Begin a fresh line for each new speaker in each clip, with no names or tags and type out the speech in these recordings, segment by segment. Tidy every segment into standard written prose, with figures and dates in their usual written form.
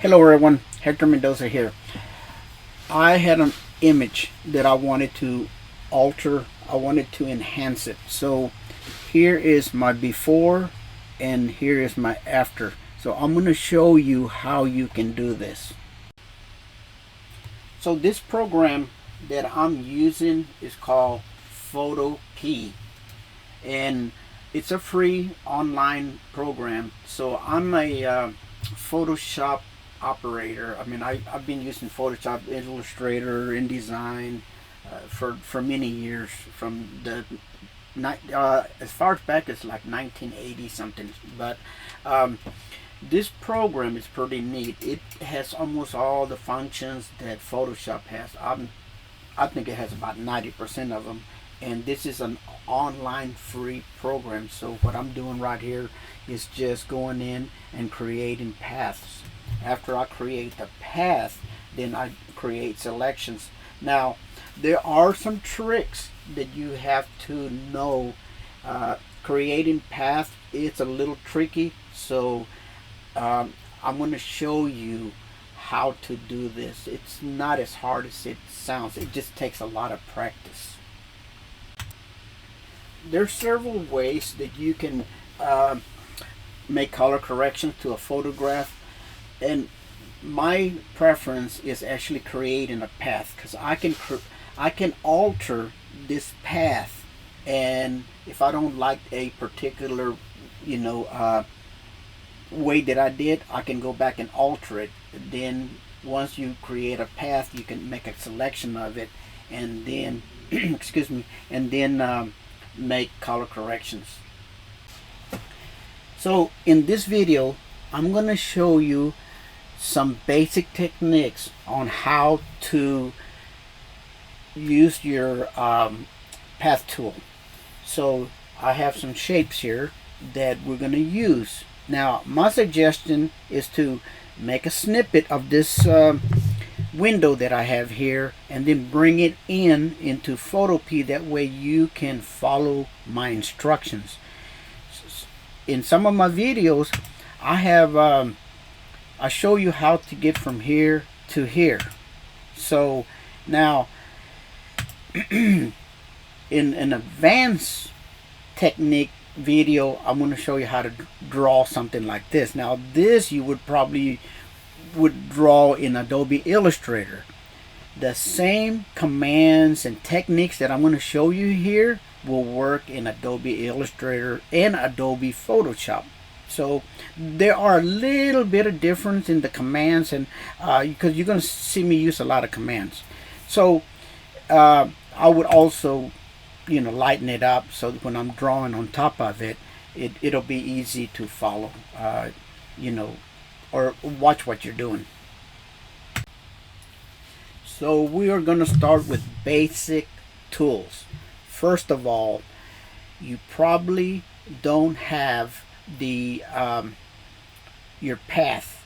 Hello everyone, Hector Mendoza here. I had an image that I wanted to alter, I wanted to enhance it. So here is my before and here is my after. So I'm going to show you how you can do this. So this program that I'm using is called Photopea, and it's a free online program. So I'm a Photoshop operator. I mean, I've been using Photoshop, Illustrator, InDesign for many years, from the as far back as like 1980 something. But this program is pretty neat. It has almost all the functions that Photoshop has. I think it has about 90% of them. And this is an online free program. So what I'm doing right here is just going in and creating paths. After I create the path, then I create selections. Now, there are some tricks that you have to know. Creating path, it's a little tricky. So I'm going to show you how to do this. It's not as hard as it sounds. It just takes a lot of practice. There's several ways that you can make color corrections to a photograph, and my preference is actually creating a path, because I can alter this path, and if I don't like a particular way that I did, I can go back and alter it. Then once you create a path, you can make a selection of it, and then excuse me, and then make color corrections. So in this video, I'm going to show you some basic techniques on how to use your path tool. So I have some shapes here that we're going to use. Now my suggestion is to make a snippet of this window that I have here, and then bring it into Photopea. That way you can follow my instructions. In some of my videos, I have I show you how to get from here to here. So now in an advanced technique video, I'm going to show you how to draw something like this. Now this you would probably draw in Adobe Illustrator. The same commands and techniques that I'm going to show you here will work in Adobe Illustrator and Adobe Photoshop. So there are a little bit of difference in the commands, and because you're going to see me use a lot of commands. So I would also lighten it up so that when I'm drawing on top of it, it'll be easy to follow, or watch what you're doing. So we are going to start with basic tools. First of all, you probably don't have the your path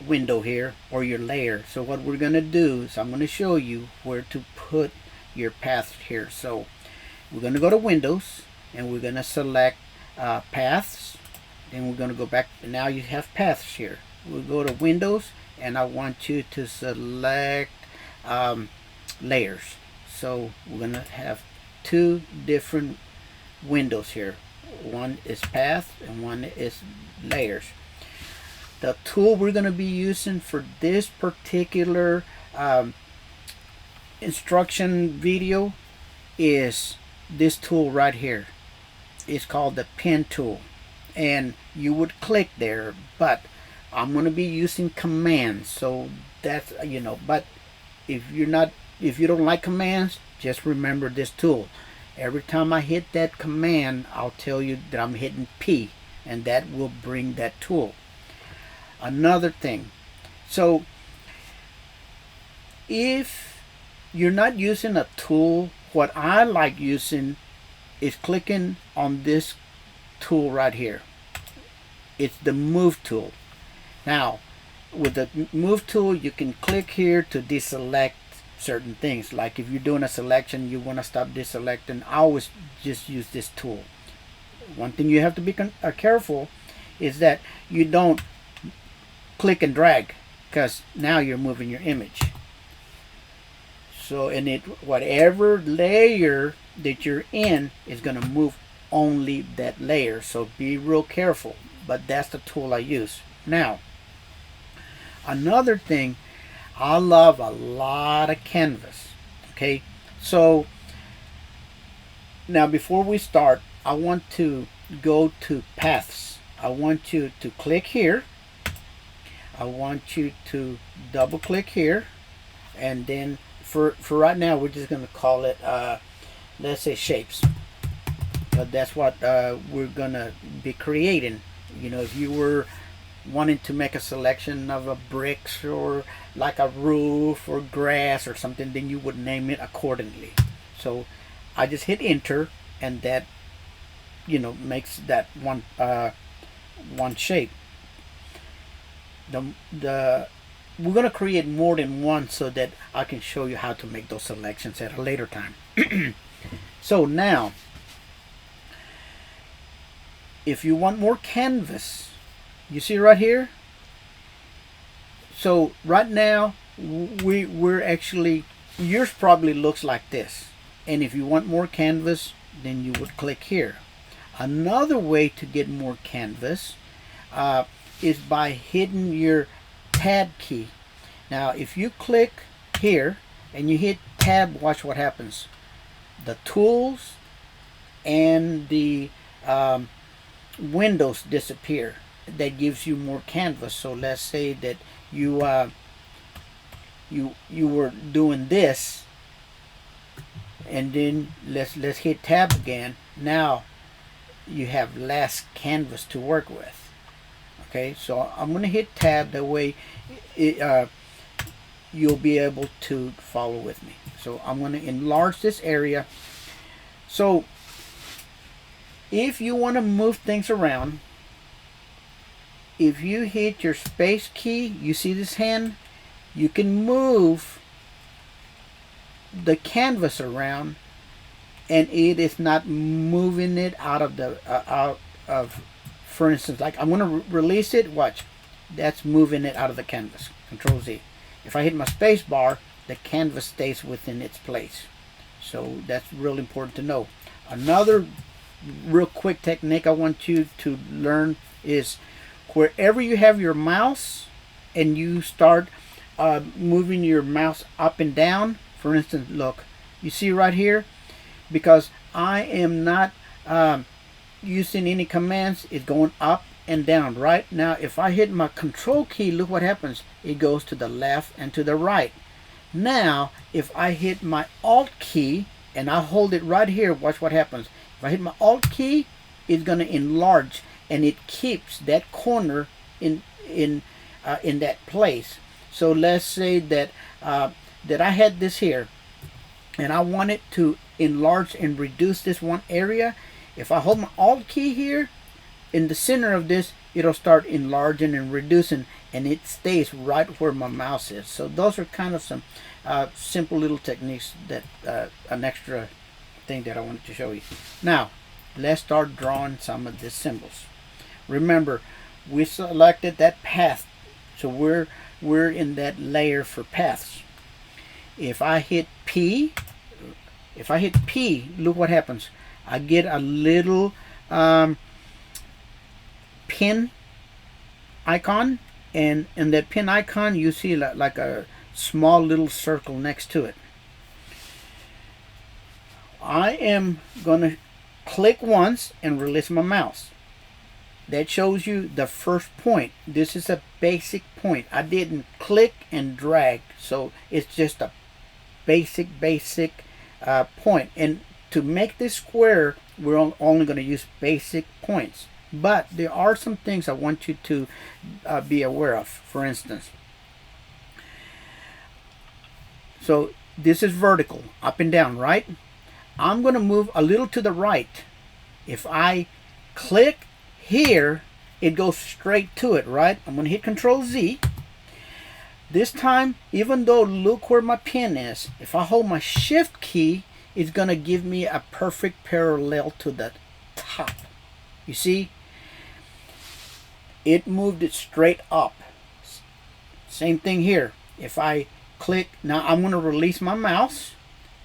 window here, or your layer. So what we're going to do is I'm going to show you where to put your path here. So we're going to go to Windows, and we're going to select paths. Then we're going to go back, and now you have paths here. We'll go to Windows, and I want you to select layers. So we're going to have two different windows here. One is path and one is layers. The tool we're going to be using for this particular instruction video is this tool right here. It's called the pen tool, and you would click there, but I'm going to be using commands. So that's but if you don't like commands, just remember this tool. Every time I hit that command, I'll tell you that I'm hitting P, and that will bring that tool. Another thing, so if you're not using a tool, what I like using is clicking on this tool right here. It's the move tool. Now with the move tool, you can click here to deselect certain things. Like if you're doing a selection, you want to stop deselecting, I always just use this tool. One thing you have to be careful is that you don't click and drag. because now you're moving your image. So, and it, whatever layer that you're in is going to move only that layer. So be real careful. But that's the tool I use. Now, another thing, I love a lot of canvas. Okay, so now before we start, I want to go to paths. I want you to click here. I want you to double click here, and then for right now we're just going to call it let's say shapes. But that's what we're going to be creating. You know, if you were wanting to make a selection of a bricks or like a roof or grass or something, then you would name it accordingly. So I just hit enter, and that, you know, makes that one shape. We're going to create more than one so that I can show you how to make those selections at a later time. So now, if you want more canvas, you see right here. So right now we're actually, yours probably looks like this, and if you want more canvas, then you would click here. Another way to get more canvas is by hitting your tab key. Now if you click here and you hit tab, watch what happens. The tools and the windows disappear. That gives you more canvas. So let's say that you were doing this, and then let's hit tab again. Now you have less canvas to work with. Okay, so I'm going to hit tab, that way you'll be able to follow with me. So I'm going to enlarge this area. So if you want to move things around, if you hit your space key, you see this hand, you can move the canvas around, and it is not moving it out of for instance, like I'm going to release it, watch, that's moving it out of the canvas. Control Z. If I hit my space bar, the canvas stays within its place. So that's real important to know. Another real quick technique I want you to learn is wherever you have your mouse and you start moving your mouse up and down, for instance, look, you see right here, because I am not using any commands, it's going up and down. Right now, if I hit my control key, look what happens, it goes to the left and to the right. Now if I hit my alt key and I hold it right here, watch what happens. If I hit my alt key, it's going to enlarge, and it keeps that corner in that place. So let's say that that I had this here and I wanted to enlarge and reduce this one area. If I hold my alt key here, in the center of this, it'll start enlarging and reducing, and it stays right where my mouse is. So those are kind of some simple little techniques that an extra thing that I wanted to show you. Now let's start drawing some of these symbols. Remember, we selected that path, so we're in that layer for paths. If I hit P, look what happens. I get a little pin icon, and in that pin icon you see like a small little circle next to it. I am going to click once and release my mouse. That shows you the first point. This is a basic point. I didn't click and drag, so it's just a basic point. And to make this square, we're only going to use basic points. But there are some things I want you to be aware of. For instance, so this is vertical, up and down, right? I'm going to move a little to the right. If I click here, it goes straight to it, right? I'm going to hit Control Z. This time, even though look where my pin is, if I hold my Shift key, it's going to give me a perfect parallel to the top. You see? It moved it straight up. Same thing here. If I click, now I'm going to release my mouse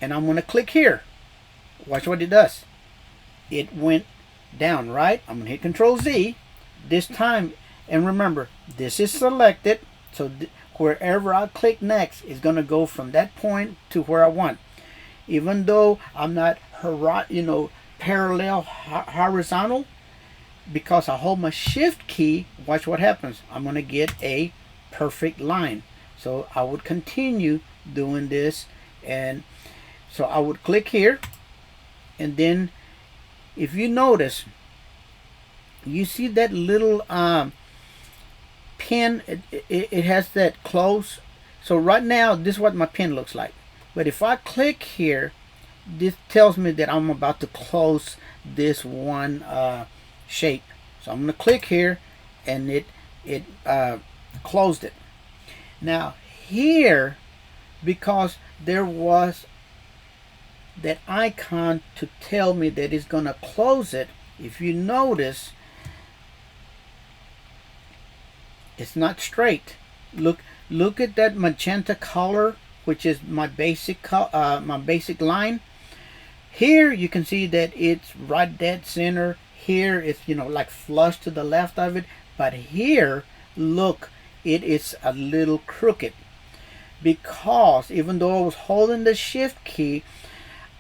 and I'm going to click here. Watch what it does. It went down, right? I'm going to hit Control Z. This time, and remember, this is selected, so wherever I click next is going to go from that point to where I want. Even though I'm not parallel horizontal, because I hold my shift key, watch what happens. I'm going to get a perfect line. So I would continue doing this, and so I would click here, and then if you notice, you see that little pen, it has that close. So right now this is what my pen looks like, but if I click here, this tells me that I'm about to close this one shape. So I'm going to click here, and it closed it. Now here, because there was that icon to tell me that it's going to close it, if you notice, it's not straight. Look at that magenta color, which is my basic line. Here you can see that it's right dead center. Here it's like flush to the left of it, but here, look, it is a little crooked, because even though I was holding the shift key,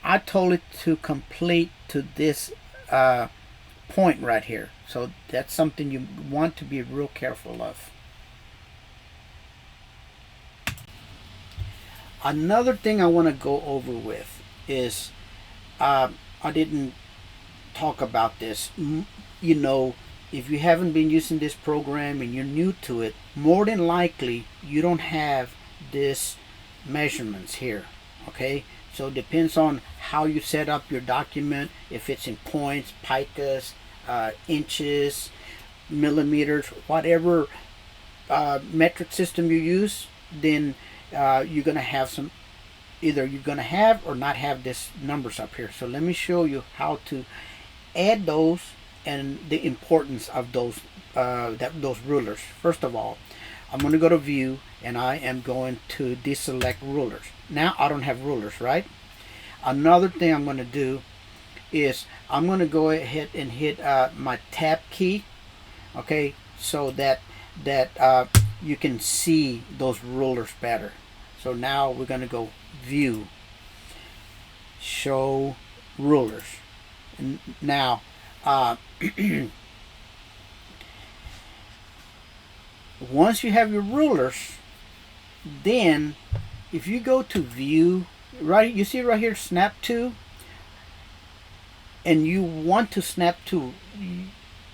I told it to complete to this point right here. So that's something you want to be real careful of. Another thing I want to go over with is, I didn't talk about this. If you haven't been using this program and you're new to it, more than likely you don't have this measurements here. Okay, so it depends on how you set up your document, if it's in points, picas, inches, millimeters, whatever metric system you use, then you're going to have some, either you're going to have or not have this numbers up here. So let me show you how to add those and the importance of those those rulers. First of all, I'm going to go to View, and I am going to deselect rulers. Now I don't have rulers, right? Another thing I'm going to do is I'm going to go ahead and hit my Tab key, okay, so that you can see those rulers better. So now we're going to go View, Show Rulers. And now once you have your rulers, then if you go to View, right, you see right here, Snap to, and you want to snap to,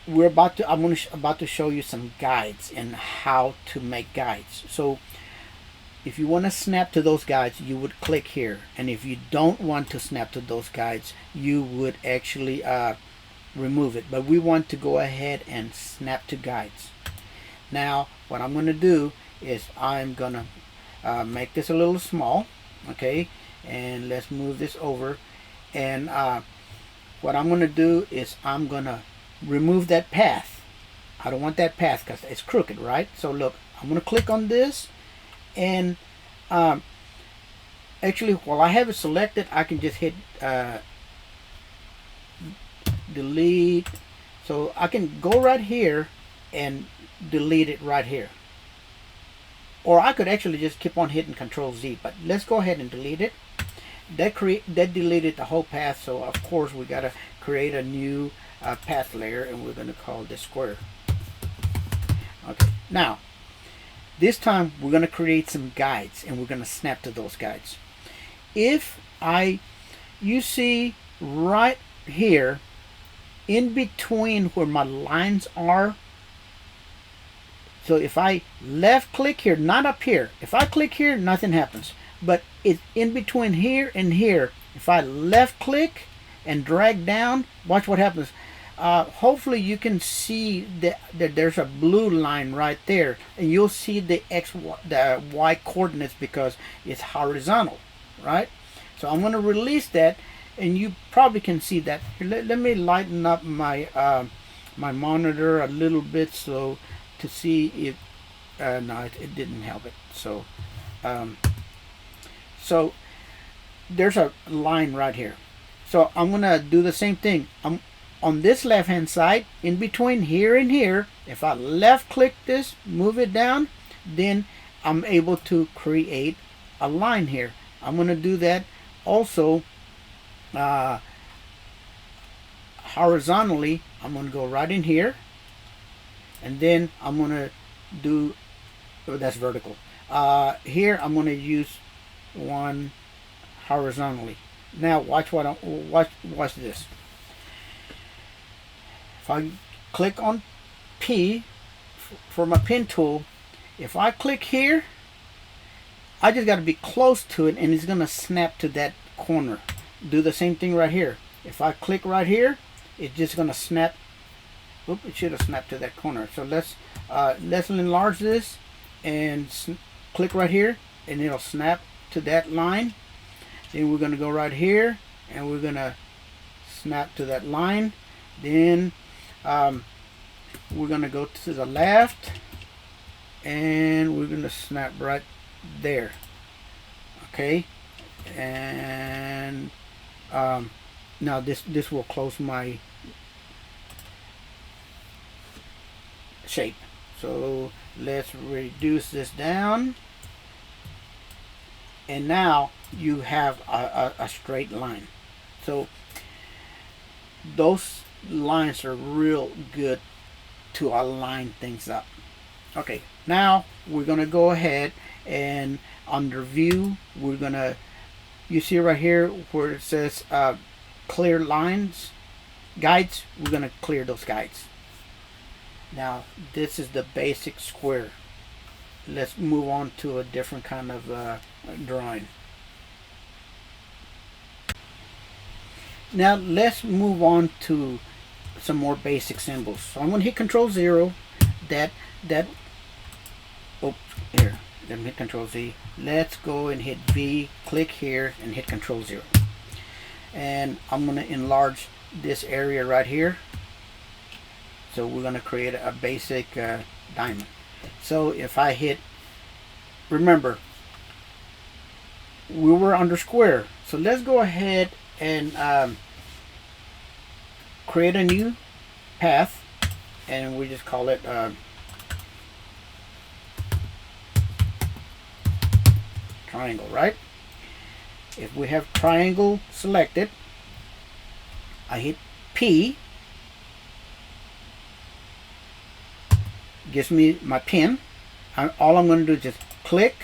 I'm about to show you some guides and how to make guides. So if you want to snap to those guides, you would click here, and if you don't want to snap to those guides, you would actually remove it. But we want to go ahead and snap to guides. Now what I'm going to do is I'm going to make this a little small, okay, and let's move this over, and what I'm going to do is I'm going to remove that path. I don't want that path because it's crooked, right? So look, I'm going to click on this, and actually while I have it selected, I can just hit delete. So I can go right here and delete it right here, or I could actually just keep on hitting Control Z, but let's go ahead and delete it. That deleted the whole path, so of course we got to create a new path layer, and we're going to call this square. Okay, now this time we're going to create some guides, and we're going to snap to those guides. You see right here in between where my lines are, so if I left click here, not up here, if I click here, nothing happens, but it's in between here and here. If I left click and drag down, watch what happens. Hopefully you can see that there's a blue line right there, and you'll see the Y coordinates because it's horizontal, right? So I'm going to release that, and you probably can see that. Let me lighten up my my monitor a little bit so to see if No, it didn't help it. So so there's a line right here. So I'm gonna do the same thing. I'm on this left hand side, in between here and here. If I left click this, move it down, then I'm able to create a line here. I'm gonna do that also horizontally. I'm gonna go right in here, and then I'm gonna do, oh, that's vertical. Here I'm gonna use one horizontally. Now watch what watch this. If I click on P for my pen tool, if I click here, I just got to be close to it, and it's gonna snap to that corner. Do the same thing right here. If I click right here, it's just gonna snap. Oop, it should have snapped to that corner. So let's enlarge this and click right here, and it'll snap to that line. Then we're gonna go right here, and we're gonna snap to that line. Then we're gonna go to the left, and we're gonna snap right there. Okay, and now this will close my shape. So let's reduce this down, and now you have a straight line. So those lines are real good to align things up. Okay, now we're gonna go ahead and under view, we're gonna, you see right here where it says clear lines, guides, we're gonna clear those guides. Now this is the basic square. Let's move on to a different kind of drawing. Now let's move on to some more basic symbols. So I'm going to hit Control 0. Oh, here. Let me hit Control Z. Let's go and hit V. Click here and hit Control 0. And I'm going to enlarge this area right here. So we're going to create a basic diamond. So if I hit, remember, we were under square. So let's go ahead and create a new path, and we just call it triangle, right? If we have triangle selected, I hit P, gives me my pin. All I'm going to do is just click,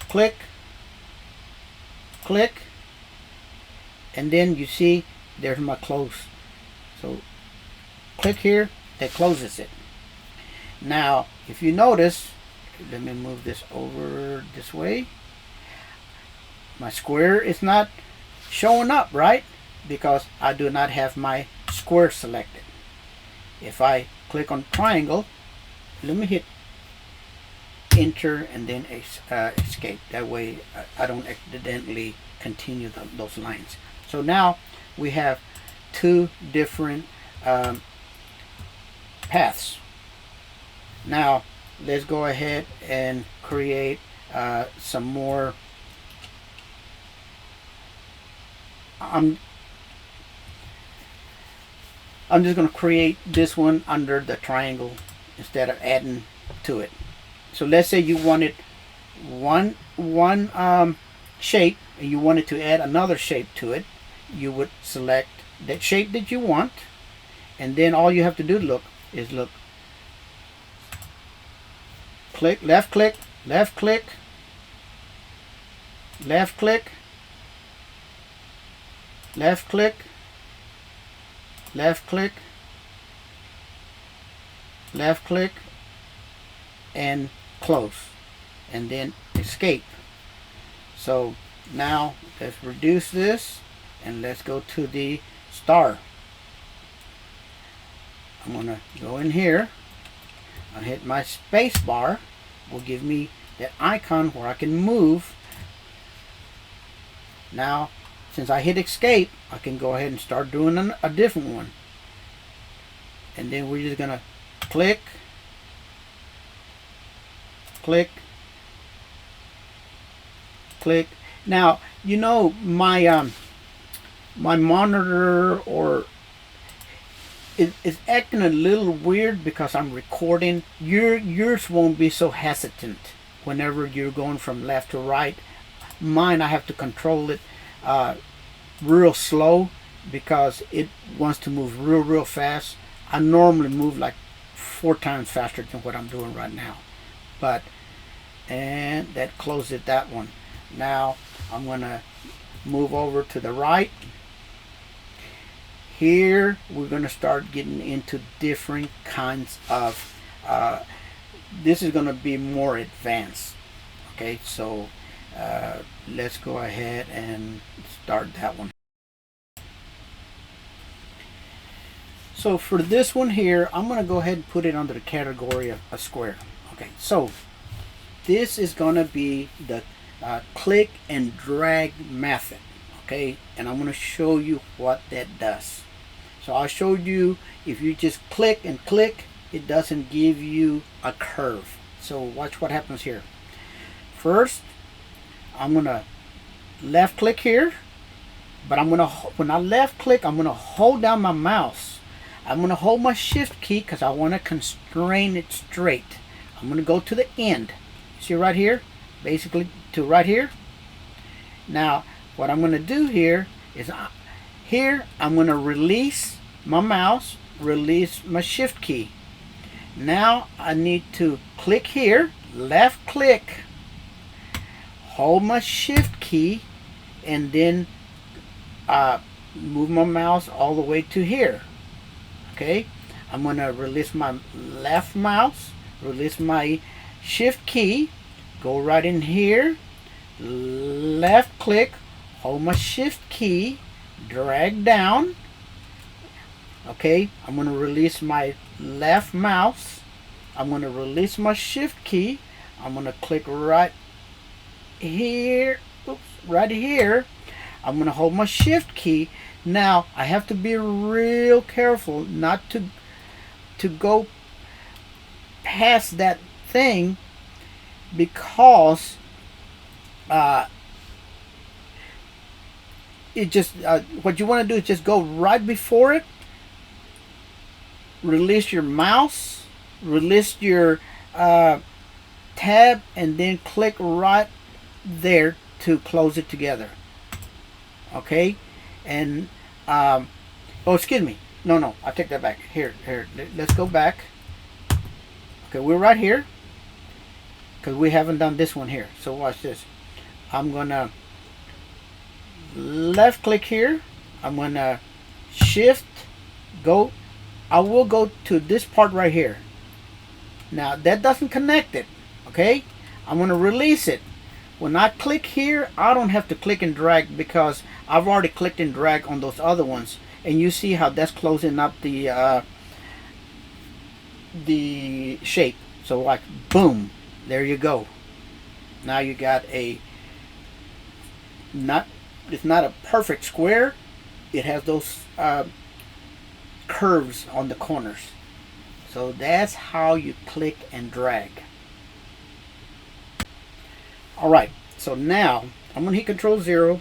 click, click, and then you see there's my close. So click here, that closes it. Now if you notice, let me move this over this way. My square is not showing up, right? Because I do not have my square selected. If I click on triangle, let me hit enter and then escape. That way I don't accidentally continue those lines. So now we have two different paths. Now let's go ahead and create some more. I'm just going to create this one under the triangle instead of adding to it. So let's say you wanted one shape, and you wanted to add another shape to it. You would select that shape that you want, and then all you have to do is look, click, left click, left click, left click, left click, left click, left click, and close, and then escape. So now let's reduce this, and let's go to the star. I'm gonna go in here, I'll hit my space bar, will give me that icon where I can move. Now since I hit escape, I can go ahead and start doing a different one. And then we're just gonna click, click, click. Now, you know, my monitor or it's acting a little weird because I'm recording. Yours won't be so hesitant whenever you're going from left to right. Mine, I have to control it real slow because it wants to move real fast. I normally move like 4 times faster than what I'm doing right now. But, and that closes that one. Now I'm gonna move over to the right. Here we're gonna start getting into different kinds of this is gonna be more advanced. Okay, so let's go ahead and start that one. So for this one here, I'm going to go ahead and put it under the category of a square. Okay, so this is going to be the click and drag method. Okay, and I'm going to show you what that does. So I showed you if you just click and click, it doesn't give you a curve. So watch what happens here. First, I'm going to left click here, but when I left click, I'm going to hold down my mouse. I'm going to hold my shift key because I want to constrain it straight. I'm going to go to the end. See right here? Basically to right here. Now what I'm going to do here is here I'm going to release my mouse, release my shift key. Now I need to click here, left click, hold my shift key, and then move my mouse all the way to here. Okay, I'm going to release my left mouse, release my shift key, go right in here, left click, hold my shift key, drag down. Okay, I'm going to release my left mouse, I'm going to release my shift key, I'm going to click right here, oops, right here. I'm going to hold my shift key. Now I have to be real careful not to go past that thing because it just what you want to do is just go right before it, release your mouse, release your tab, and then click right there to close it together. Okay, and oh, excuse me, no, I take that back. Here, let's go back. Okay, we're right here because we haven't done this one here. So watch this. I'm gonna left click here, I'm gonna shift, go, I will go to this part right here. Now that doesn't connect it. Okay, I'm gonna release it. When I click here, I don't have to click and drag because I've already clicked and drag on those other ones, and you see how that's closing up the shape. So like boom, there you go. Now you got a it's not a perfect square. It has those curves on the corners. So that's how you click and drag. Alright, so now I'm going to hit Control 0.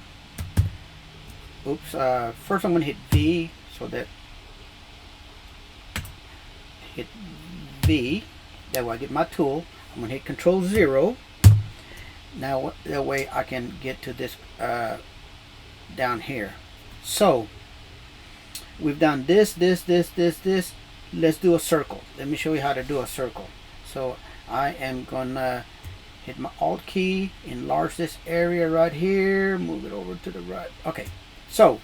Oops, first I'm going to hit V, so that hit V, that way I get my tool. I'm going to hit Control 0. Now that way I can get to this down here. So we've done this. Let's do a circle. Let me show you how to do a circle. So I am going to hit my Alt key, enlarge this area right here, move it over to the right. Okay, so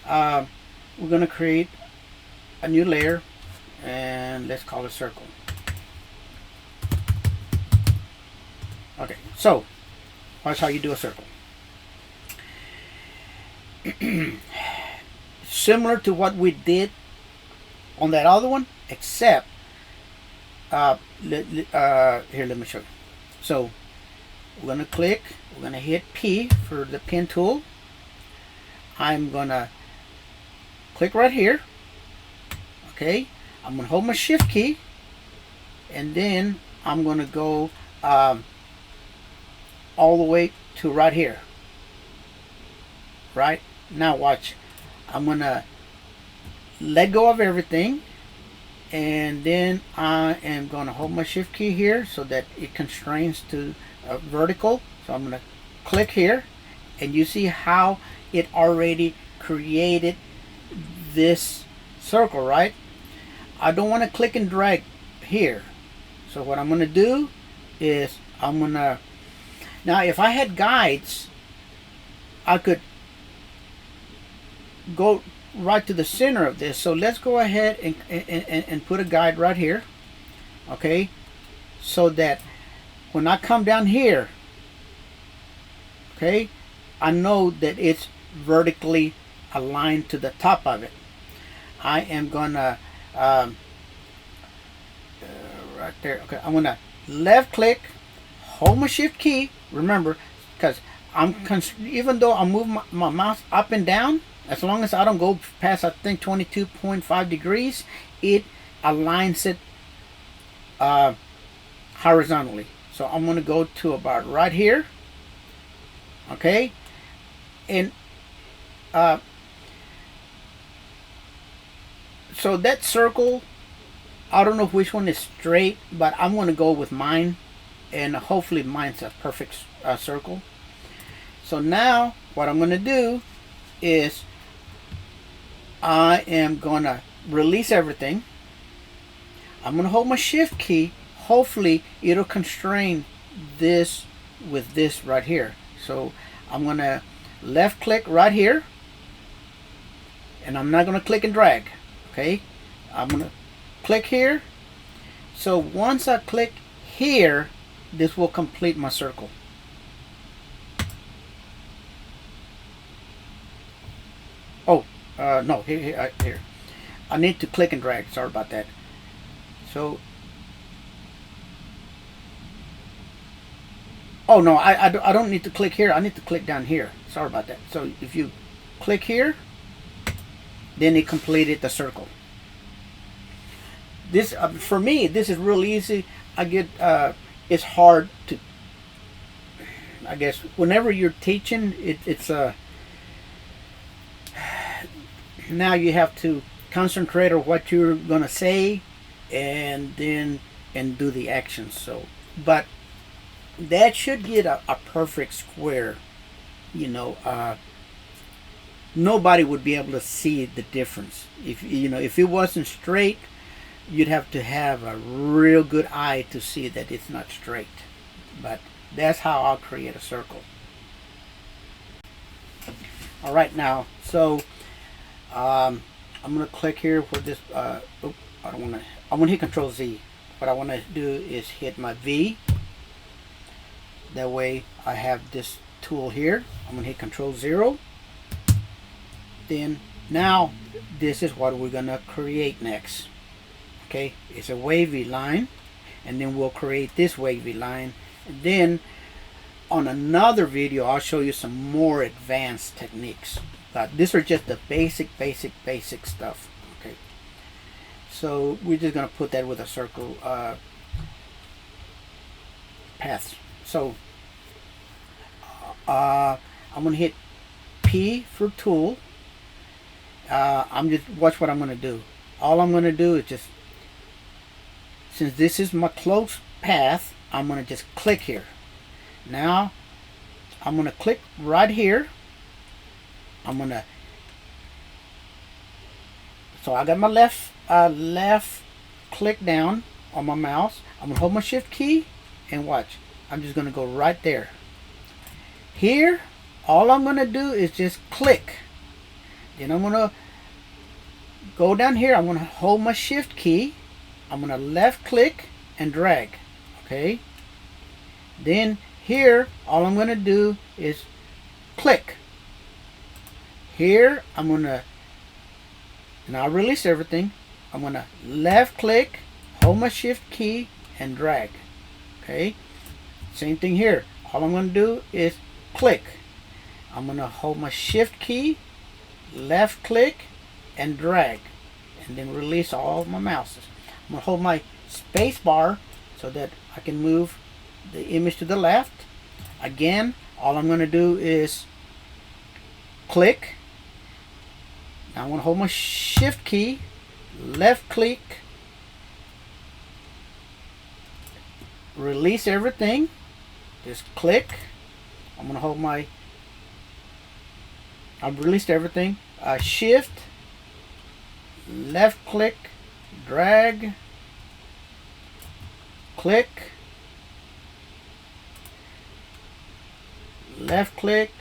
we're going to create a new layer and let's call it circle. Okay, so watch how you do a circle. Similar to what we did on that other one, except here, let me show you. So we're going to click, we're going to hit P for the pen tool. I'm going to click right here. Okay, I'm going to hold my shift key, and then I'm going to go um, all the way to right here. Right now, watch. I'm gonna let go of everything, and then I am gonna hold my shift key here so that it constrains to vertical. So I'm gonna click here, and you see how it already created this circle, right? I don't want to click and drag here. So what I'm gonna do is I'm gonna, now if I had guides, I could go right to the center of this. So let's go ahead and put a guide right here, okay, so that when I come down here, okay, I know that it's vertically aligned to the top of it. I am gonna right there, okay, I'm gonna left click, hold my shift key, remember, because even though I move my mouse up and down, as long as I don't go past, I think, 22.5 degrees, it aligns it horizontally. So I'm going to go to about right here. Okay. And so that circle, I don't know which one is straight, but I'm going to go with mine. And hopefully mine's a perfect circle. So now what I'm going to do is I am gonna release everything. I'm gonna hold my shift key. Hopefully it'll constrain this with this right here. So I'm gonna left click right here, and I'm not gonna click and drag. Okay, I'm gonna click here. So once I click here, this will complete my circle. Oh, no, here. I need to click and drag. Sorry about that. So, oh no, I don't need to click here. I need to click down here. Sorry about that. So if you click here, then it completed the circle. This for me, this is real easy. I get it's hard to, I guess, whenever you're teaching, it's now you have to concentrate on what you're gonna say, and then do the actions. So, but that should get a perfect square. You know, nobody would be able to see the difference. If if it wasn't straight, you'd have to have a real good eye to see that it's not straight. But that's how I'll create a circle. All right, now, so I'm gonna click here for this. I don't want to. I'm gonna hit Control Z. What I want to do is hit my V. That way, I have this tool here. I'm gonna hit Control 0. Then now, this is what we're gonna create next. Okay, it's a wavy line, and then we'll create this wavy line. And then on another video, I'll show you some more advanced techniques. But these are just the basic stuff. Okay, so we're just gonna put that with a circle paths. So I'm gonna hit P for tool. I'm just watch what I'm gonna do. All I'm gonna do is just, since this is my close path, I'm gonna just click here. Now I'm gonna click right here. I'm gonna, so I got my left click down on my mouse. I'm gonna hold my shift key and watch. I'm just gonna go right there. Here, all I'm gonna do is just click. Then I'm gonna go down here. I'm gonna hold my shift key. I'm gonna left click and drag. Okay. Then here, all I'm gonna do is click. Here, I'm gonna, and I'll release everything. I'm gonna left click, hold my shift key, and drag. Okay. Same thing here. All I'm gonna do is click. I'm gonna hold my shift key, left click, and drag, and then release all of my mouses. I'm gonna hold my space bar so that I can move the image to the left. Again, all I'm going to do is click. Now I'm going to hold my shift key, left click, release everything, just click. I'm going to hold my, I've released everything, shift, left click, drag, click, left click,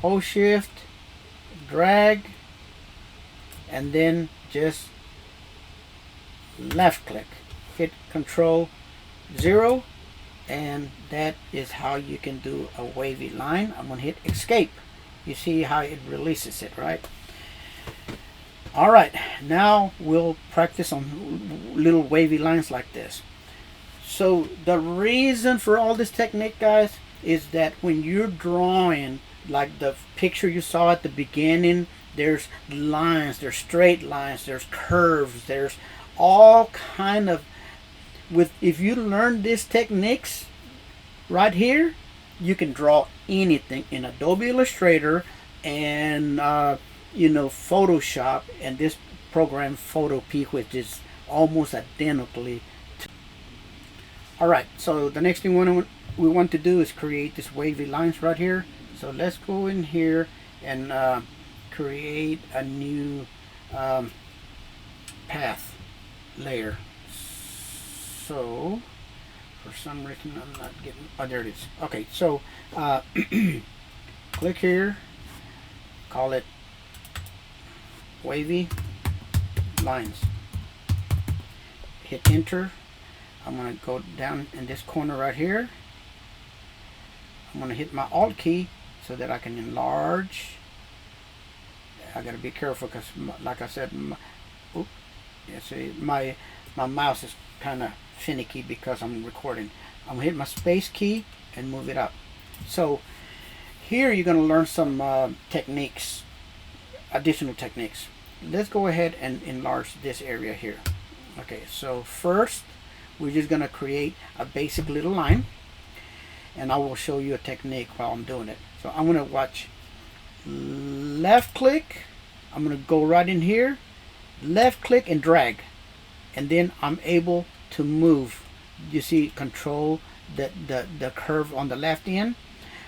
hold shift, drag, and then just left click, hit Control 0, and that is how you can do a wavy line. I'm going to hit escape. You see how it releases it, right? Alright, now we'll practice on little wavy lines like this. So the reason for all this technique, guys, is that when you're drawing, like the picture you saw at the beginning, there's lines, there's straight lines, there's curves, there's all kind of, if you learn these techniques right here, you can draw anything in Adobe Illustrator and you know, Photoshop, and this program Photopea, which is almost identically to. Alright, so the next thing we want to do is create this wavy lines right here. So let's go in here and create a new path layer. So for some reason I'm not getting, oh, there it is. Okay, so click here, call it wavy lines, hit enter. I'm going to go down in this corner right here. I'm going to hit my Alt key so that I can enlarge. I got to be careful because, like I said, my mouse is kind of finicky because I'm recording. I'm going to hit my space key and move it up. So here you're going to learn some techniques, additional techniques. Let's go ahead and enlarge this area here. Okay, so first we're just going to create a basic little line, and I will show you a technique while I'm doing it. So I'm going to watch, left click, I'm going to go right in here, left click and drag, and then I'm able to move. You see, control the curve on the left end.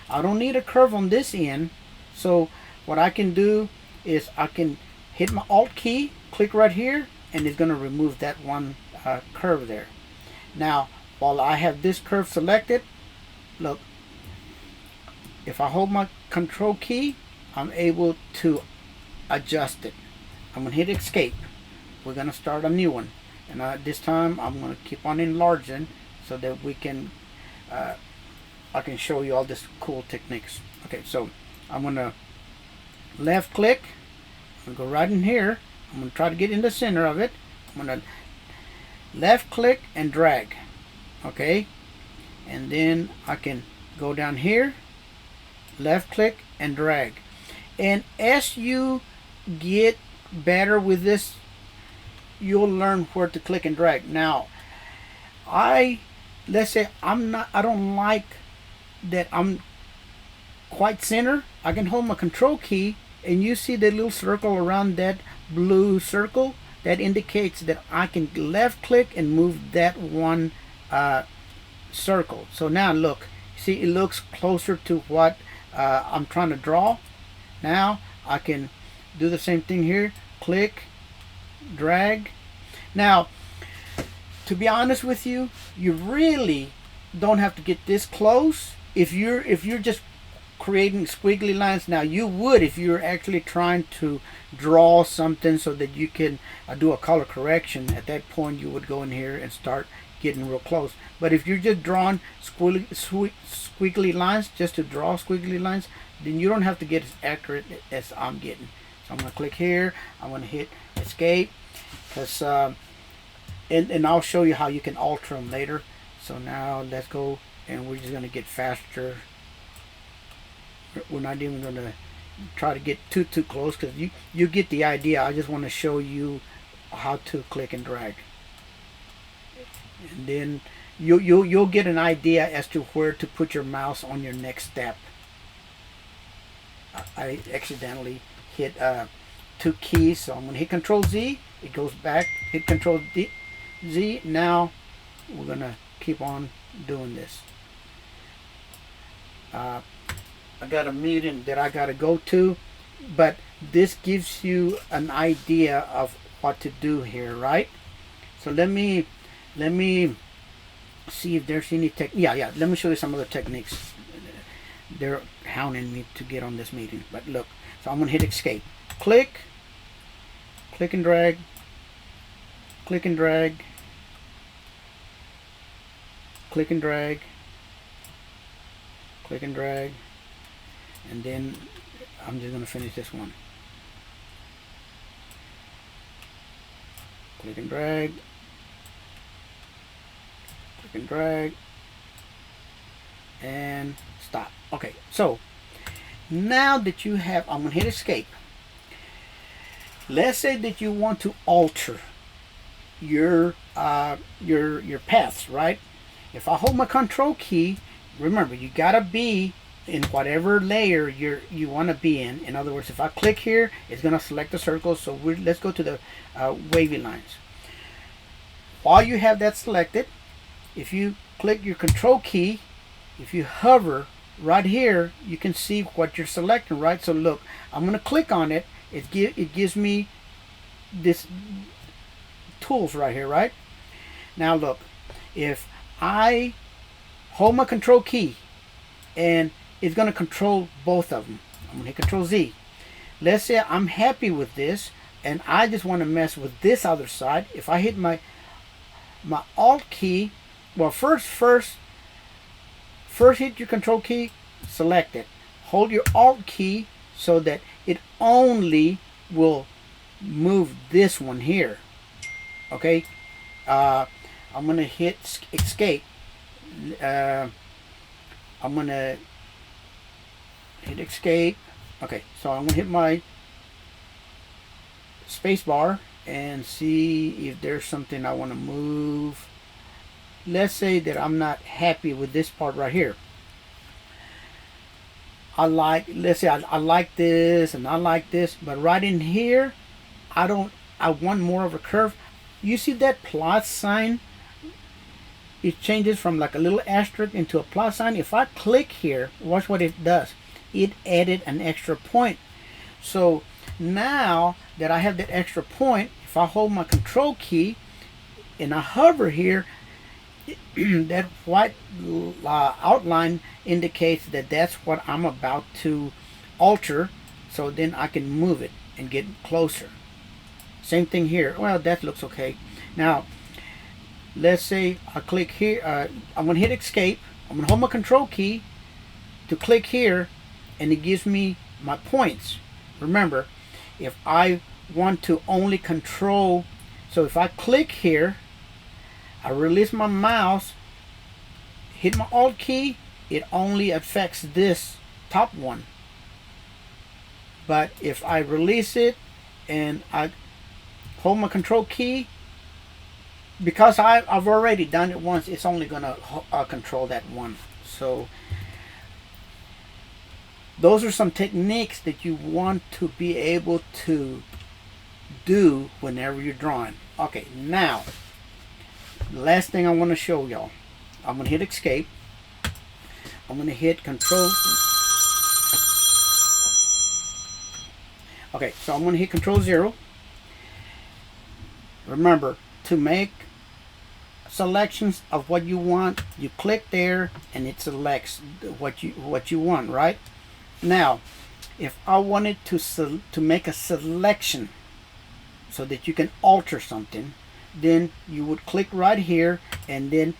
I don't need a curve on this end, so what I can do is I can hit my Alt key, click right here, and it's going to remove that one curve there. Now, while I have this curve selected, look, if I hold my Control key, I'm able to adjust it. I'm going to hit escape. We're going to start a new one, and this time I'm going to keep on enlarging so that we can I can show you all this cool techniques. Okay, so I'm going to left click, I'm going to go right in here, I'm going to try to get in the center of it. I'm going to left click and drag, okay, and then I can go down here, left click and drag. And as you get better with this, you'll learn where to click and drag. Now, let's say I don't like that I'm quite center. I can hold my Control key, and you see the little circle around that blue circle. That indicates that I can left click and move that one circle. So now look, see, it looks closer to what I'm trying to draw. Now I can do the same thing here, click, drag. Now, to be honest with you, you really don't have to get this close if you're just creating squiggly lines. Now you would if you're actually trying to draw something so that you can do a color correction. At that point you would go in here and start getting real close. But if you're just drawing squiggly lines just to draw squiggly lines, then you don't have to get as accurate as I'm getting. So I'm going to click here, I'm going to hit escape, because and I'll show you how you can alter them later. So now let's go, and we're just going to get faster. We're not even going to try to get too close, because you get the idea. I just want to show you how to click and drag. And then you'll get an idea as to where to put your mouse on your next step. I accidentally hit two keys, so I'm going to hit Control Z. It goes back. Hit Control Z. Now we're going to keep on doing this. I got a meeting that I got to go to, but this gives you an idea of what to do here, right? So let me see if there's any yeah, let me show you some other techniques. They're hounding me to get on this meeting, but look. So I'm going to hit escape. Click and drag, click and drag, click and drag, click and drag, and then I'm just going to finish this one. Click and drag, click and drag, and stop. Okay, so now that you have, I'm going to hit escape. Let's say that you want to alter your paths, right? If I hold my control key, remember you gotta be in whatever layer you want to be in. In other words, if I click here, it's gonna select the circle. So let's go to the wavy lines. While you have that selected, if you click your control key, if you hover right here, you can see what you're selecting, right? So look, I'm gonna click on it. It gives me this tools right here, right? Now look, if I hold my control key, and it's going to control both of them. I'm going to hit Control Z. Let's say I'm happy with this, and I just want to mess with this other side. If I hit my Alt key, well, first hit your Control key, select it. Hold your Alt key so that it only will move this one here. Okay, I'm gonna hit escape. I'm gonna hit escape. Okay, so I'm gonna hit my space bar and see if there's something I want to move. Let's say that I'm not happy with this part right here. Let's say I like this and I like this, but right in here, I want more of a curve. You see that plus sign? It changes from like a little asterisk into a plus sign. If I click here, watch what it does. It added an extra point. So now that I have that extra point, if I hold my control key and I hover here, that white outline indicates that that's what I'm about to alter, so then I can move it and get closer. Same thing here. Well, that looks okay. Now let's say I click here. I'm going to hit escape. I'm going to hold my control key to click here, and it gives me my points. Remember, if I want to only control, so if I click here, I release my mouse, hit my Alt key, it only affects this top one. But if I release it and I hold my control key, because I've already done it once, it's only going to control that one. So those are some techniques that you want to be able to do whenever you're drawing. Okay, now the last thing I want to show y'all, I'm going to hit escape. I'm going to hit control. Okay, so I'm going to hit Control 0. Remember, to make selections of what you want, you click there and it selects what you want, right? Now, if I wanted to make a selection so that you can alter something, then you would click right here, and then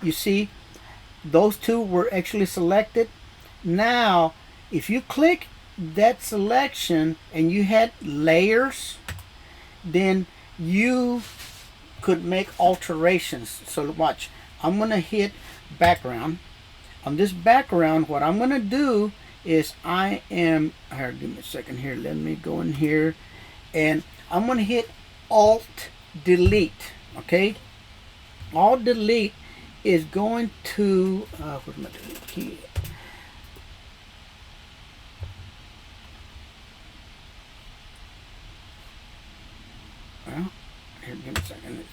you see those two were actually selected. Now if you click that selection and you had layers, then you could make alterations. So watch, I'm gonna hit background. On this background, what I'm gonna do is give me a second here, let me go in here, and I'm gonna hit Alt Delete. Okay, Alt Delete is going to where's my delete key? Well, here, give me a second.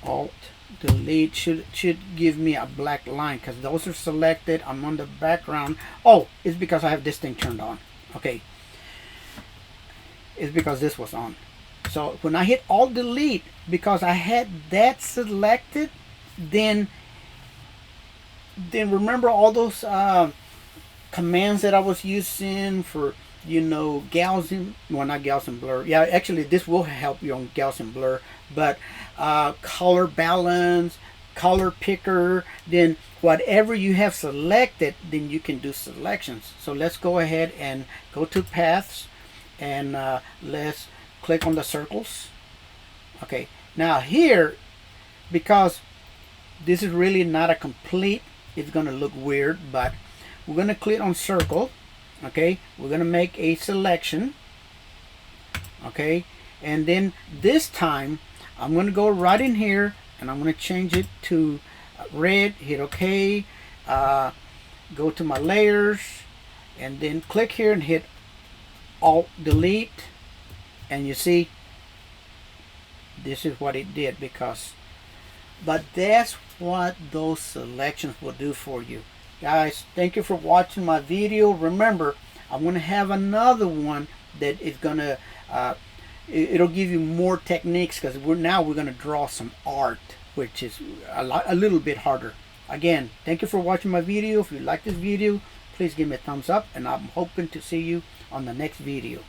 Alt delete should give me a black line because those are selected. I'm on the background. Oh, it's because I have this thing turned on. Okay, it's because this was on. So when I hit alt delete, because I had that selected, then remember all those commands that I was using for, you know, Gaussian, well, not Gaussian blur. Yeah, actually this will help you on Gaussian blur, but color balance, color picker, then whatever you have selected, then you can do selections. So let's go ahead and go to paths, and let's click on the circles. Okay, now here, because this is really not a complete, it's gonna look weird, but we're gonna click on circle. Okay, we're gonna make a selection. Okay, and then this time I'm gonna go right in here and I'm gonna change it to red. Hit OK. Go to my layers and then click here and hit alt delete, and you see this is what it did. Because but that's what those selections will do for you. Guys, thank you for watching my video. Remember, I'm going to have another one that is going to it'll give you more techniques, because we're going to draw some art, which is a little bit harder. Again, thank you for watching my video. If you like this video, please give me a thumbs up, and I'm hoping to see you on the next video.